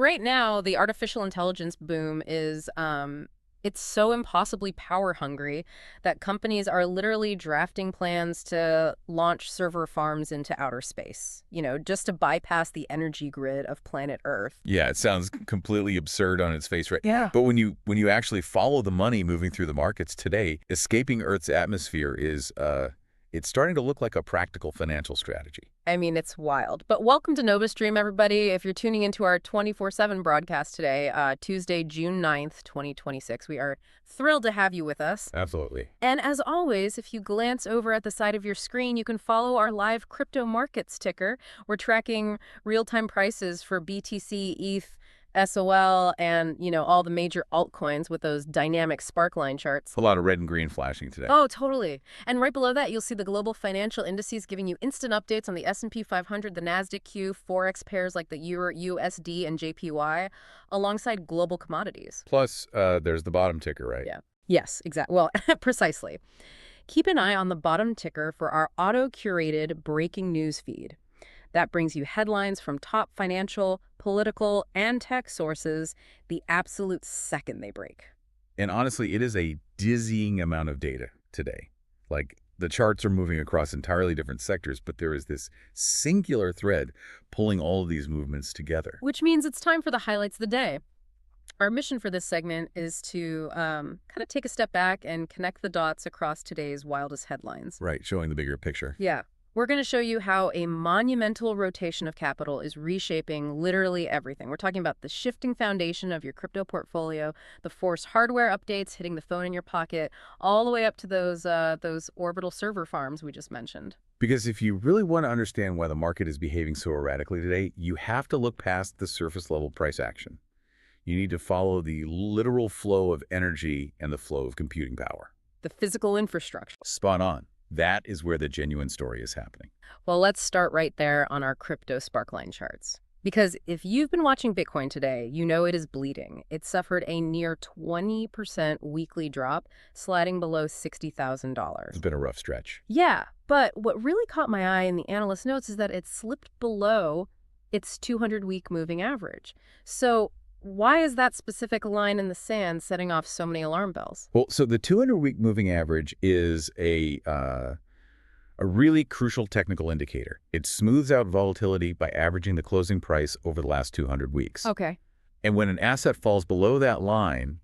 right now, the artificial intelligence boom is it's so impossibly power hungry that companies are literally drafting plans to launch server farms into outer space, just to bypass the energy grid of planet Earth. Yeah, it sounds completely absurd on its face, right? Yeah. But when you actually follow the money moving through the markets today, escaping Earth's atmosphere is it's starting to look like a practical financial strategy. I mean, it's wild. But welcome to NovaStream, everybody. If you're tuning into our 24/7 broadcast today, Tuesday, June 9th, 2026, we are thrilled to have you with us. Absolutely. And as always, if you glance over at the side of your screen, you can follow our live crypto markets ticker. We're tracking real-time prices for BTC, ETH, SOL, and, all the major altcoins with those dynamic sparkline charts. A lot of red and green flashing today. Oh, totally. And right below that, you'll see the global financial indices giving you instant updates on the S&P 500, the Nasdaq Q, Forex pairs like the Euro, USD, and JPY, alongside global commodities. Plus, there's the bottom ticker, right? Yeah. Yes, exactly. Well, precisely. Keep an eye on the bottom ticker for our auto-curated breaking news feed. That brings you headlines from top financial, political, and tech sources the absolute second they break. And honestly, it is a dizzying amount of data today. Like, the charts are moving across entirely different sectors, but there is this singular thread pulling all of these movements together. Which means it's time for the highlights of the day. Our mission for this segment is to kind of take a step back and connect the dots across today's wildest headlines. Right, showing the bigger picture. Yeah. We're going to show you how a monumental rotation of capital is reshaping literally everything. We're talking about the shifting foundation of your crypto portfolio, the forced hardware updates hitting the phone in your pocket, all the way up to those orbital server farms we just mentioned. Because if you really want to understand why the market is behaving so erratically today, you have to look past the surface level price action. You need to follow the literal flow of energy and the flow of computing power. The physical infrastructure. Spot on. That is where the genuine story is happening. Well, let's start right there on our crypto sparkline charts. Because if you've been watching Bitcoin today, you know it is bleeding. It suffered a near 20% weekly drop, sliding below $60,000. It's been a rough stretch. Yeah, but what really caught my eye in the analyst notes is that it slipped below its 200-week moving average. So why is that specific line in the sand setting off so many alarm bells? Well, so the 200-week moving average is a really crucial technical indicator. It smooths out volatility by averaging the closing price over the last 200 weeks. Okay. And when an asset falls below that line,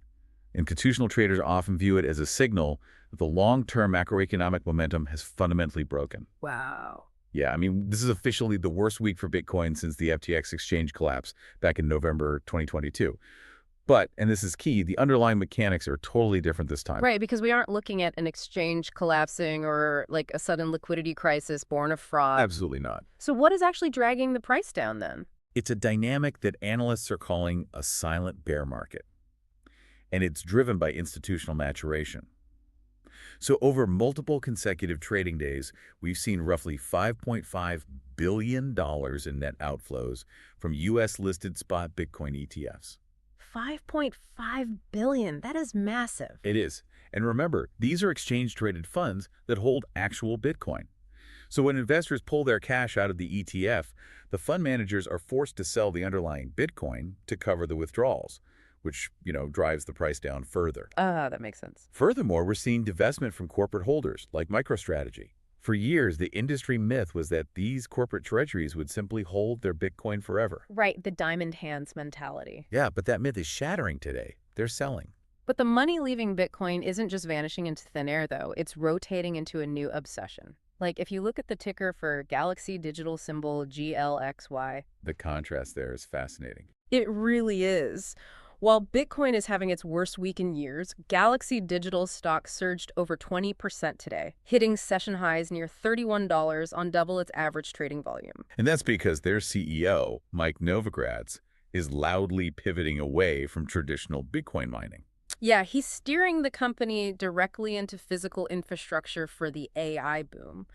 institutional traders often view it as a signal that the long-term macroeconomic momentum has fundamentally broken. Wow. Yeah, I mean, this is officially the worst week for Bitcoin since the FTX exchange collapse back in November 2022. But, and this is key, the underlying mechanics are totally different this time. Right, because we aren't looking at an exchange collapsing or like a sudden liquidity crisis born of fraud. Absolutely not. So what is actually dragging the price down then? It's a dynamic that analysts are calling a silent bear market. And it's driven by institutional maturation. So over multiple consecutive trading days, we've seen roughly $5.5 billion in net outflows from U.S.-listed spot Bitcoin ETFs. 5.5 billion. That is massive. It is. And remember, these are exchange-traded funds that hold actual Bitcoin. So when investors pull their cash out of the ETF, the fund managers are forced to sell the underlying Bitcoin to cover the withdrawals, which, drives the price down further. That makes sense. Furthermore, we're seeing divestment from corporate holders, like MicroStrategy. For years, the industry myth was that these corporate treasuries would simply hold their Bitcoin forever. Right, the diamond hands mentality. Yeah, but that myth is shattering today. They're selling. But the money leaving Bitcoin isn't just vanishing into thin air, though. It's rotating into a new obsession. Like, if you look at the ticker for Galaxy Digital symbol GLXY. The contrast there is fascinating. It really is. While Bitcoin is having its worst week in years, Galaxy Digital stock surged over 20% today, hitting session highs near $31 on double its average trading volume. And that's because their CEO, Mike Novogratz, is loudly pivoting away from traditional Bitcoin mining. Yeah, he's steering the company directly into physical infrastructure for the AI boom,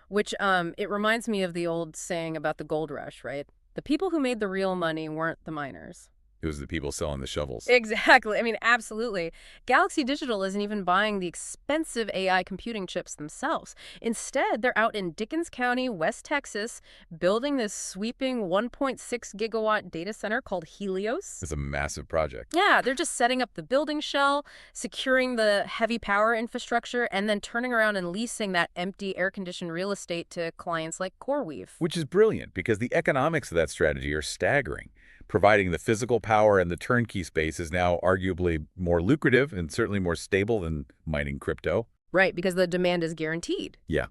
which it reminds me of the old saying about the gold rush, right? The people who made the real money weren't the miners. It was the people selling the shovels. Exactly. I mean, absolutely. Galaxy Digital isn't even buying the expensive AI computing chips themselves. Instead, they're out in Dickens County, West Texas, building this sweeping 1.6 gigawatt data center called Helios. It's a massive project. Yeah, they're just setting up the building shell, securing the heavy power infrastructure, and then turning around and leasing that empty air-conditioned real estate to clients like CoreWeave. Which is brilliant because the economics of that strategy are staggering. Providing the physical power and the turnkey space is now arguably more lucrative and certainly more stable than mining crypto. Right, because the demand is guaranteed. Yeah.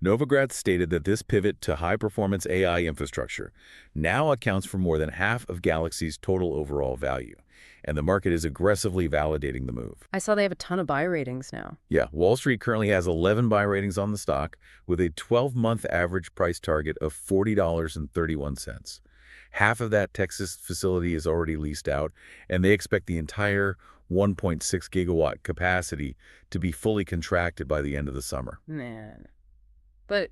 Novogratz stated that this pivot to high-performance AI infrastructure now accounts for more than half of Galaxy's total overall value, and the market is aggressively validating the move. I saw they have a ton of buy ratings now. Yeah, Wall Street currently has 11 buy ratings on the stock with a 12-month average price target of $40.31. Half of that Texas facility is already leased out, and they expect the entire 1.6 gigawatt capacity to be fully contracted by the end of the summer. Man. But,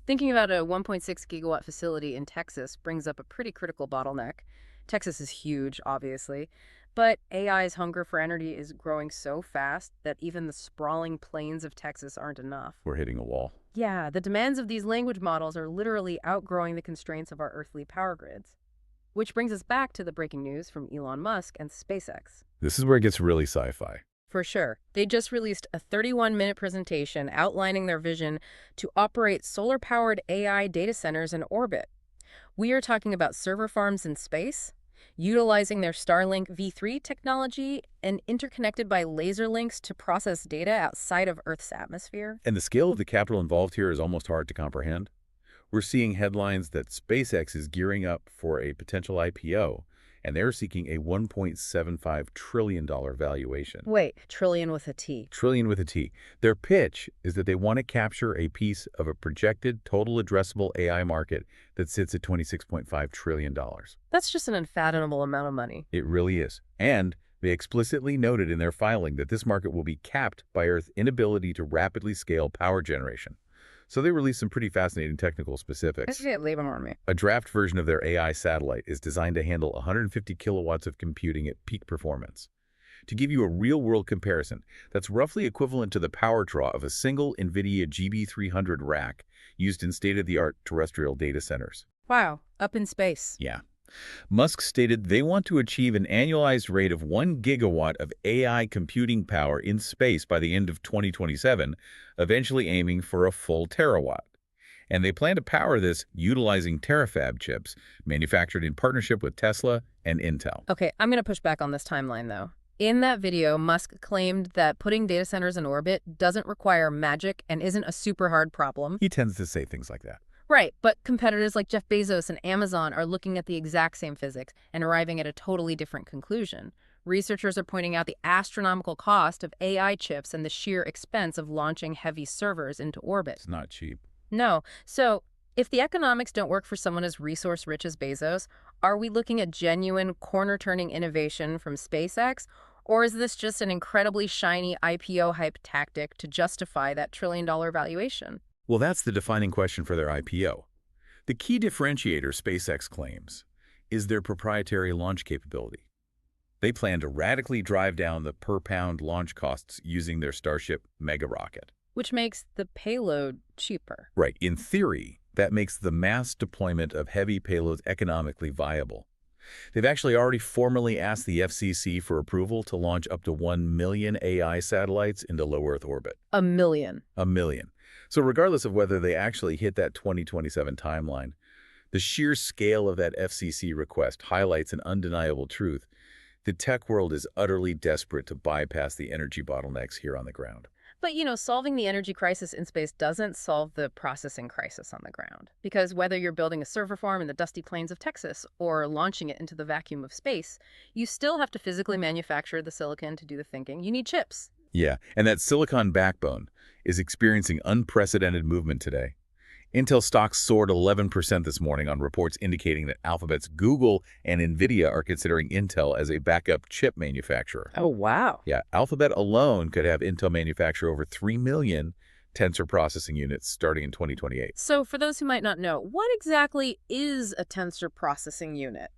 thinking about a 1.6 gigawatt facility in Texas brings up a pretty critical bottleneck. Texas is huge, obviously, but AI's hunger for energy is growing so fast that even the sprawling plains of Texas aren't enough. We're hitting a wall. Yeah, the demands of these language models are literally outgrowing the constraints of our earthly power grids. Which brings us back to the breaking news from Elon Musk and SpaceX. This is where it gets really sci-fi. For sure. They just released a 31-minute presentation outlining their vision to operate solar-powered AI data centers in orbit. We are talking about server farms in space, utilizing their Starlink V3 technology and interconnected by laser links to process data outside of Earth's atmosphere. And the scale of the capital involved here is almost hard to comprehend. We're seeing headlines that SpaceX is gearing up for a potential IPO, and they're seeking a $1.75 trillion valuation. Wait, trillion with a T. Trillion with a T. Their pitch is that they want to capture a piece of a projected total addressable AI market that sits at $26.5 trillion. That's just an unfathomable amount of money. It really is. And they explicitly noted in their filing that this market will be capped by Earth's inability to rapidly scale power generation. So they released some pretty fascinating technical specifics. Leave them on me. A draft version of their AI satellite is designed to handle 150 kilowatts of computing at peak performance. To give you a real-world comparison, that's roughly equivalent to the power draw of a single NVIDIA GB300 rack used in state-of-the-art terrestrial data centers. Wow, up in space. Yeah. Musk stated they want to achieve an annualized rate of 1 gigawatt of AI computing power in space by the end of 2027, eventually aiming for a full terawatt. And they plan to power this utilizing terafab chips manufactured in partnership with Tesla and Intel. Okay, I'm going to push back on this timeline, though. In that video, Musk claimed that putting data centers in orbit doesn't require magic and isn't a super hard problem. He tends to say things like that. Right, but competitors like Jeff Bezos and Amazon are looking at the exact same physics and arriving at a totally different conclusion. Researchers are pointing out the astronomical cost of AI chips and the sheer expense of launching heavy servers into orbit. It's not cheap. No. So, if the economics don't work for someone as resource-rich as Bezos, are we looking at genuine corner-turning innovation from SpaceX? Or is this just an incredibly shiny IPO hype tactic to justify that trillion-dollar valuation? Well, that's the defining question for their IPO. The key differentiator SpaceX claims is their proprietary launch capability. They plan to radically drive down the per-pound launch costs using their Starship mega rocket. Which makes the payload cheaper. Right. In theory, that makes the mass deployment of heavy payloads economically viable. They've actually already formally asked the FCC for approval to launch up to 1 million AI satellites into low Earth orbit. A million. A million. So regardless of whether they actually hit that 2027 timeline, the sheer scale of that FCC request highlights an undeniable truth. The tech world is utterly desperate to bypass the energy bottlenecks here on the ground. But, solving the energy crisis in space doesn't solve the processing crisis on the ground. Because whether you're building a server farm in the dusty plains of Texas or launching it into the vacuum of space, you still have to physically manufacture the silicon to do the thinking. You need chips. Yeah, and that silicon backbone is experiencing unprecedented movement today. Intel stocks soared 11% this morning on reports indicating that Alphabet's Google and NVIDIA are considering Intel as a backup chip manufacturer. Oh, wow. Yeah, Alphabet alone could have Intel manufacture over 3 million tensor processing units starting in 2028. So for those who might not know, what exactly is a tensor processing unit?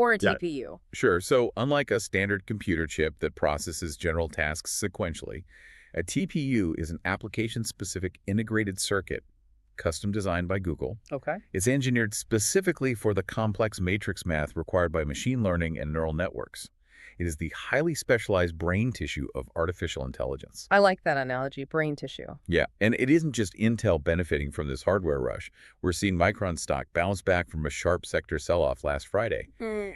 or a Yeah, TPU? sure. So unlike a standard computer chip that processes general tasks sequentially, a TPU is an application-specific integrated circuit, custom designed by Google. Okay. It's engineered specifically for the complex matrix math required by machine learning and neural networks. It is the highly specialized brain tissue of artificial intelligence. I like that analogy, brain tissue. Yeah, and it isn't just Intel benefiting from this hardware rush. We're seeing Micron stock bounce back from a sharp sector sell-off last Friday.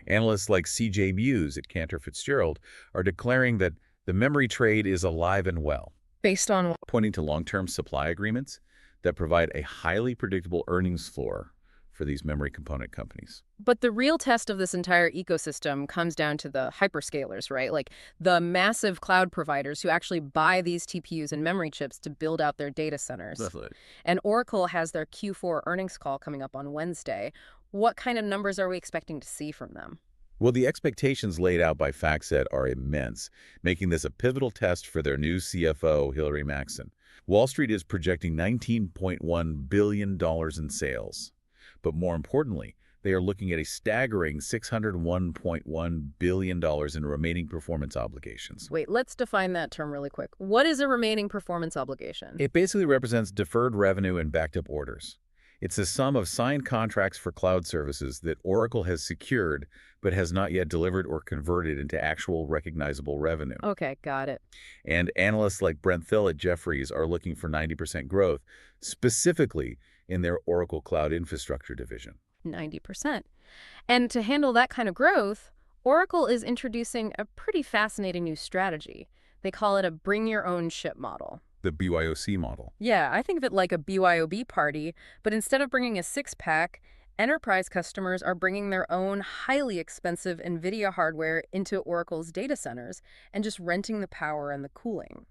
Analysts like CJ Muse at Cantor Fitzgerald are declaring that the memory trade is alive and well, Based on pointing to long-term supply agreements that provide a highly predictable earnings floor for these memory component companies. But the real test of this entire ecosystem comes down to the hyperscalers, right? Like the massive cloud providers who actually buy these TPUs and memory chips to build out their data centers. Definitely. And Oracle has their Q4 earnings call coming up on Wednesday. What kind of numbers are we expecting to see from them? Well, the expectations laid out by FactSet are immense, making this a pivotal test for their new CFO, Hilary Maxson. Wall Street is projecting $19.1 billion in sales. But more importantly, they are looking at a staggering $601.1 billion in remaining performance obligations. Wait, let's define that term really quick. What is a remaining performance obligation? It basically represents deferred revenue and backed-up orders. It's a sum of signed contracts for cloud services that Oracle has secured but has not yet delivered or converted into actual recognizable revenue. Okay, got it. And analysts like Brent Thill at Jefferies are looking for 90% growth, specifically in their Oracle Cloud Infrastructure division. 90%. And to handle that kind of growth, Oracle is introducing a pretty fascinating new strategy. They call it a bring your own chip model. The BYOC model. Yeah, I think of it like a BYOB party, but instead of bringing a six-pack, enterprise customers are bringing their own highly expensive NVIDIA hardware into Oracle's data centers and just renting the power and the cooling.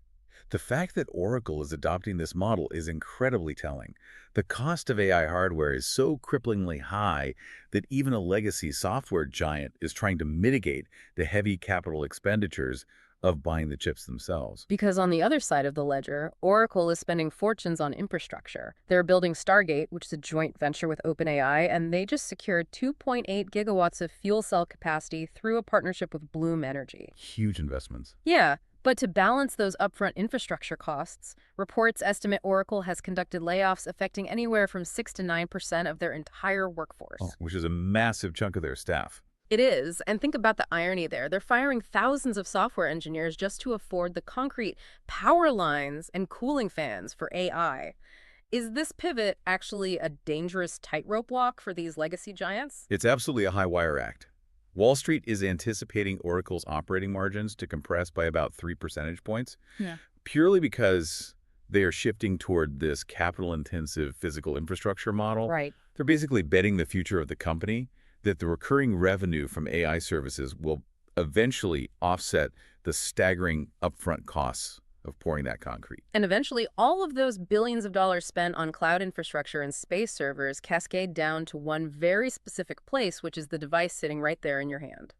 The fact that Oracle is adopting this model is incredibly telling. The cost of AI hardware is so cripplingly high that even a legacy software giant is trying to mitigate the heavy capital expenditures of buying the chips themselves. Because on the other side of the ledger, Oracle is spending fortunes on infrastructure. They're building Stargate, which is a joint venture with OpenAI, and they just secured 2.8 gigawatts of fuel cell capacity through a partnership with Bloom Energy. Huge investments. Yeah, but to balance those upfront infrastructure costs, reports estimate Oracle has conducted layoffs affecting anywhere from 6 to 9% of their entire workforce. Which is a massive chunk of their staff. It is, and think about the irony there. They're firing thousands of software engineers just to afford the concrete power lines and cooling fans for AI. Is this pivot actually a dangerous tightrope walk for these legacy giants? It's absolutely a high-wire act. Wall Street is anticipating Oracle's operating margins to compress by about 3 percentage points, purely because they are shifting toward this capital-intensive physical infrastructure model. Right. They're basically betting the future of the company that the recurring revenue from AI services will eventually offset the staggering upfront costs of pouring that concrete. And eventually, all of those billions of dollars spent on cloud infrastructure and space servers cascade down to one very specific place, which is the device sitting right there in your hand.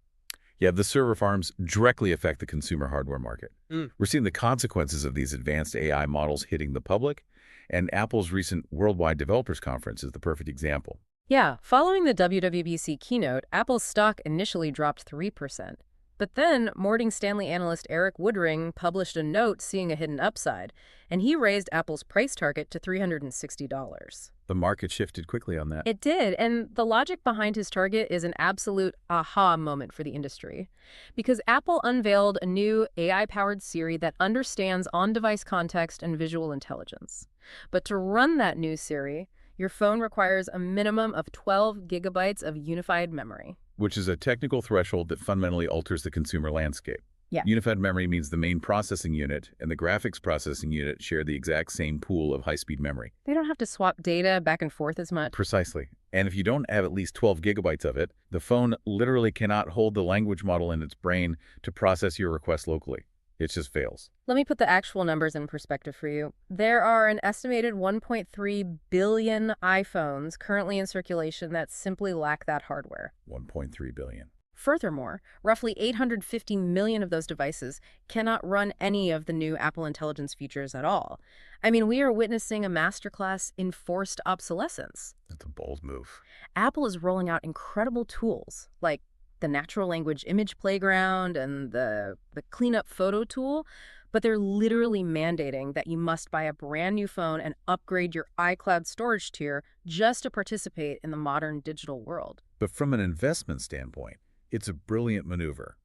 Yeah, the server farms directly affect the consumer hardware market. We're seeing the consequences of these advanced AI models hitting the public, and Apple's recent Worldwide Developers Conference is the perfect example. Yeah, following the WWDC keynote, Apple's stock initially dropped 3%. But then, Morgan Stanley analyst Eric Woodring published a note seeing a hidden upside, and he raised Apple's price target to $360. The market shifted quickly on that. It did, and the logic behind his target is an absolute aha moment for the industry. Because Apple unveiled a new AI-powered Siri that understands on-device context and visual intelligence. But to run that new Siri, your phone requires a minimum of 12 gigabytes of unified memory. Which is a technical threshold that fundamentally alters the consumer landscape. Yeah. Unified memory means the main processing unit and the graphics processing unit share the exact same pool of high-speed memory. They don't have to swap data back and forth as much. Precisely. And if you don't have at least 12 gigabytes of it, the phone literally cannot hold the language model in its brain to process your request locally. It just fails. Let me put the actual numbers in perspective for you. There are an estimated 1.3 billion iPhones currently in circulation that simply lack that hardware. 1.3 billion. Furthermore, roughly 850 million of those devices cannot run any of the new Apple Intelligence features at all. I mean, we are witnessing a masterclass in forced obsolescence. That's a bold move. Apple is rolling out incredible tools, like the natural language image playground and the cleanup photo tool, but they're literally mandating that you must buy a brand new phone and upgrade your iCloud storage tier just to participate in the modern digital world. But from an investment standpoint, it's a brilliant maneuver.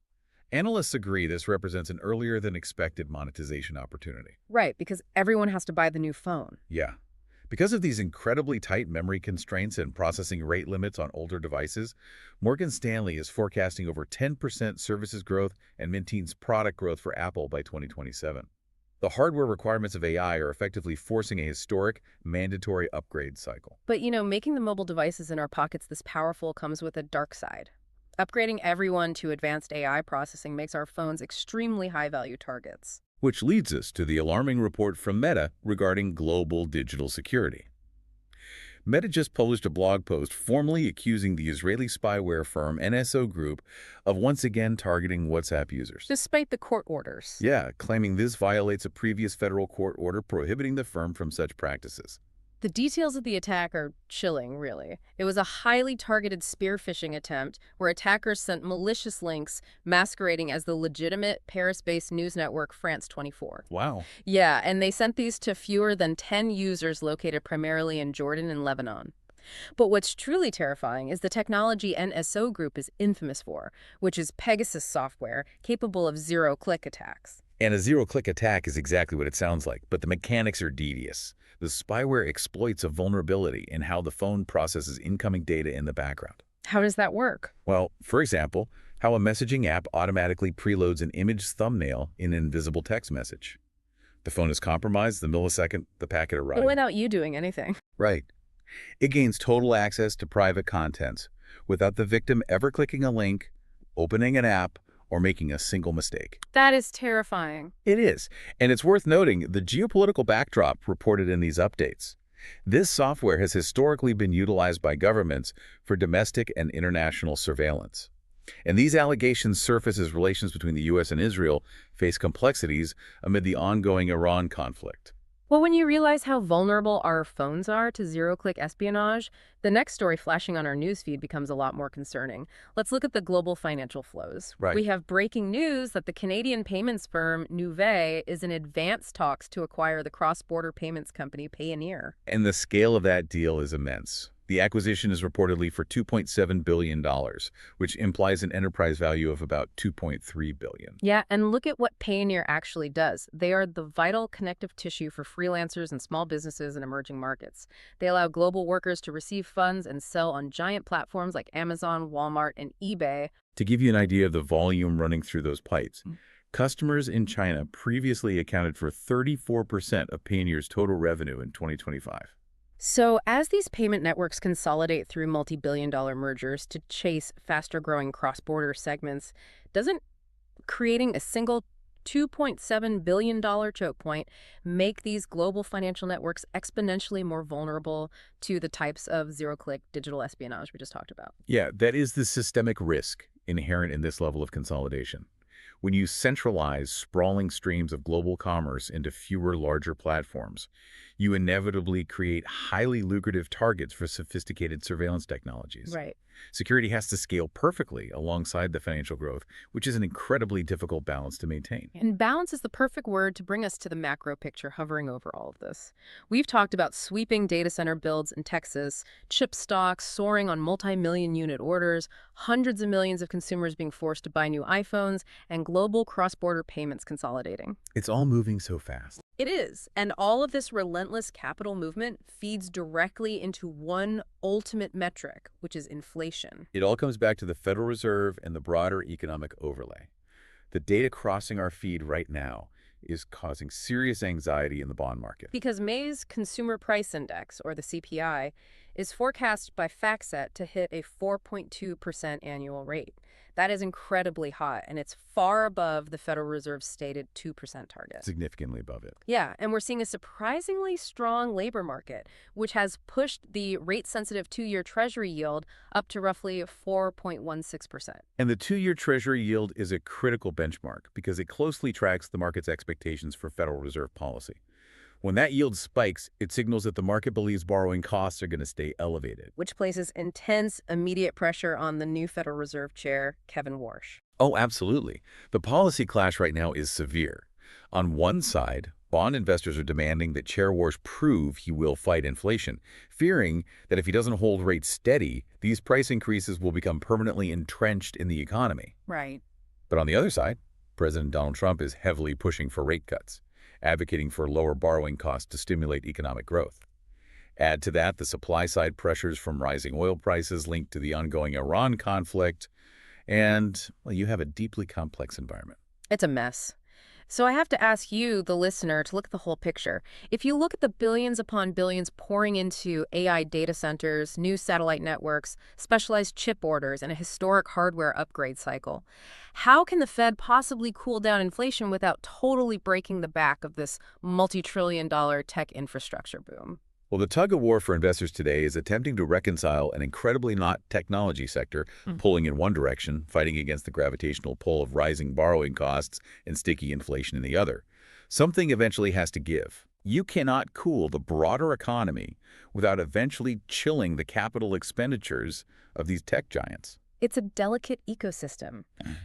Analysts agree this represents an earlier than expected monetization opportunity. Right, because everyone has to buy the new phone. Yeah. Because of these incredibly tight memory constraints and processing rate limits on older devices, Morgan Stanley is forecasting over 10% services growth and mid-teens product growth for Apple by 2027. The hardware requirements of AI are effectively forcing a historic, mandatory upgrade cycle. But, making the mobile devices in our pockets this powerful comes with a dark side. Upgrading everyone to advanced AI processing makes our phones extremely high-value targets. Which leads us to the alarming report from Meta regarding global digital security. Meta just published a blog post formally accusing the Israeli spyware firm NSO Group of once again targeting WhatsApp users. Despite the court orders. Yeah, claiming this violates a previous federal court order prohibiting the firm from such practices. The details of the attack are chilling, really. It was a highly targeted spear phishing attempt where attackers sent malicious links masquerading as the legitimate Paris-based news network France 24. Wow. Yeah, and they sent these to fewer than 10 users located primarily in Jordan and Lebanon. But what's truly terrifying is the technology NSO Group is infamous for, which is Pegasus software capable of zero-click attacks. And a zero-click attack is exactly what it sounds like, but the mechanics are devious. The spyware exploits a vulnerability in how the phone processes incoming data in the background. How does that work? Well, for example, how a messaging app automatically preloads an image thumbnail in an invisible text message. The phone is compromised the millisecond the packet arrives. Without you doing anything. Right. It gains total access to private contents without the victim ever clicking a link, opening an app, or making a single mistake. That is terrifying. It is, and it's worth noting the geopolitical backdrop reported in these updates. This software has historically been utilized by governments for domestic and international surveillance. And these allegations surface as relations between the U.S. and Israel face complexities amid the ongoing Iran conflict. Well, when you realize how vulnerable our phones are to zero-click espionage, the next story flashing on our newsfeed becomes a lot more concerning. Let's look at the global financial flows. Right. We have breaking news that the Canadian payments firm Nuvei is in advanced talks to acquire the cross-border payments company Payoneer. And the scale of that deal is immense. The acquisition is reportedly for $2.7 billion, which implies an enterprise value of about $2.3 billion. Yeah, and look at what Payoneer actually does. They are the vital connective tissue for freelancers and small businesses in emerging markets. They allow global workers to receive funds and sell on giant platforms like Amazon, Walmart, and eBay. To give you an idea of the volume running through those pipes, customers in China previously accounted for 34% of Payoneer's total revenue in 2025. So as these payment networks consolidate through multi-billion-dollar mergers to chase faster-growing cross-border segments, doesn't creating a single $2.7 billion choke point make these global financial networks exponentially more vulnerable to the types of zero-click digital espionage we just talked about? Yeah, that is the systemic risk inherent in this level of consolidation. When you centralize sprawling streams of global commerce into fewer, larger platforms, you inevitably create highly lucrative targets for sophisticated surveillance technologies. Right. Security has to scale perfectly alongside the financial growth, which is an incredibly difficult balance to maintain. And balance is the perfect word to bring us to the macro picture hovering over all of this. We've talked about sweeping data center builds in Texas, chip stocks soaring on multi-million unit orders, hundreds of millions of consumers being forced to buy new iPhones, and global cross-border payments consolidating. It's all moving so fast. It is, and all of this relentless capital movement feeds directly into one ultimate metric, which is inflation. It all comes back to the Federal Reserve and the broader economic overlay. The data crossing our feed right now is causing serious anxiety in the bond market. Because May's Consumer Price Index, or the CPI, is forecast by FactSet to hit a 4.2% annual rate. That is incredibly hot, and it's far above the Federal Reserve's stated 2% target. Significantly above it. Yeah, and we're seeing a surprisingly strong labor market, which has pushed the rate-sensitive two-year Treasury yield up to roughly 4.16%. And the two-year Treasury yield is a critical benchmark because it closely tracks the market's expectations for Federal Reserve policy. When that yield spikes, it signals that the market believes borrowing costs are going to stay elevated. Which places intense, immediate pressure on the new Federal Reserve Chair, Kevin Warsh. Oh, absolutely. The policy clash right now is severe. On one side, bond investors are demanding that Chair Warsh prove he will fight inflation, fearing that if he doesn't hold rates steady, these price increases will become permanently entrenched in the economy. Right. But on the other side, President Donald Trump is heavily pushing for rate cuts, advocating for lower borrowing costs to stimulate economic growth. Add to that the supply-side pressures from rising oil prices linked to the ongoing Iran conflict, and, well, you have a deeply complex environment. It's a mess. So I have to ask you, the listener, to look at the whole picture. If you look at the billions upon billions pouring into AI data centers, new satellite networks, specialized chip orders, and a historic hardware upgrade cycle, how can the Fed possibly cool down inflation without totally breaking the back of this multi-trillion-dollar tech infrastructure boom? Well, the tug-of-war for investors today is attempting to reconcile an incredibly not technology sector pulling in one direction, fighting against the gravitational pull of rising borrowing costs and sticky inflation in the other. Something eventually has to give. You cannot cool the broader economy without eventually chilling the capital expenditures of these tech giants. It's a delicate ecosystem.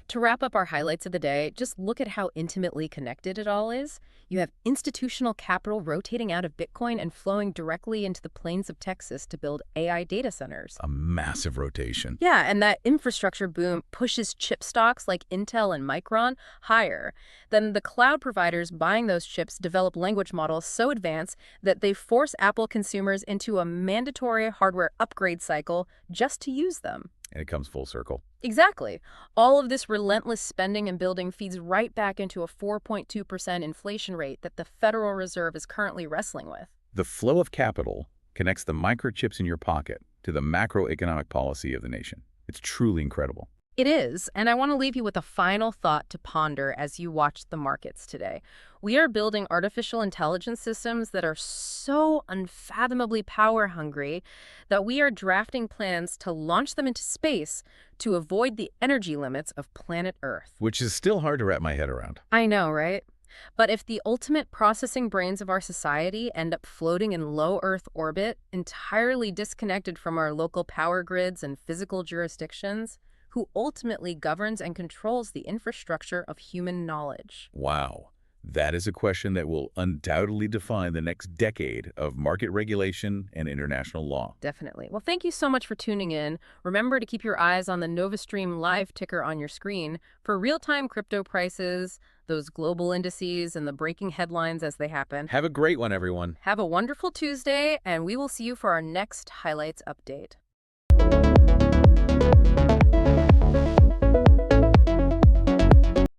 To wrap up our highlights of the day, just look at how intimately connected it all is. You have institutional capital rotating out of Bitcoin and flowing directly into the plains of Texas to build AI data centers. A massive rotation. Yeah, and that infrastructure boom pushes chip stocks like Intel and Micron higher. Then the cloud providers buying those chips develop language models so advanced that they force Apple consumers into a mandatory hardware upgrade cycle just to use them. And it comes full circle. Exactly. All of this relentless spending and building feeds right back into a 4.2% inflation rate that the Federal Reserve is currently wrestling with. The flow of capital connects the microchips in your pocket to the macroeconomic policy of the nation. It's truly incredible. It is, and I want to leave you with a final thought to ponder as you watch the markets today. We are building artificial intelligence systems that are so unfathomably power-hungry that we are drafting plans to launch them into space to avoid the energy limits of planet Earth. Which is still hard to wrap my head around. I know, right? But if the ultimate processing brains of our society end up floating in low Earth orbit, entirely disconnected from our local power grids and physical jurisdictions, who ultimately governs and controls the infrastructure of human knowledge? Wow. That is a question that will undoubtedly define the next decade of market regulation and international law. Definitely. Well, thank you so much for tuning in. Remember to keep your eyes on the NovaStream live ticker on your screen for real-time crypto prices, those global indices, and the breaking headlines as they happen. Have a great one, everyone. Have a wonderful Tuesday, and we will see you for our next highlights update.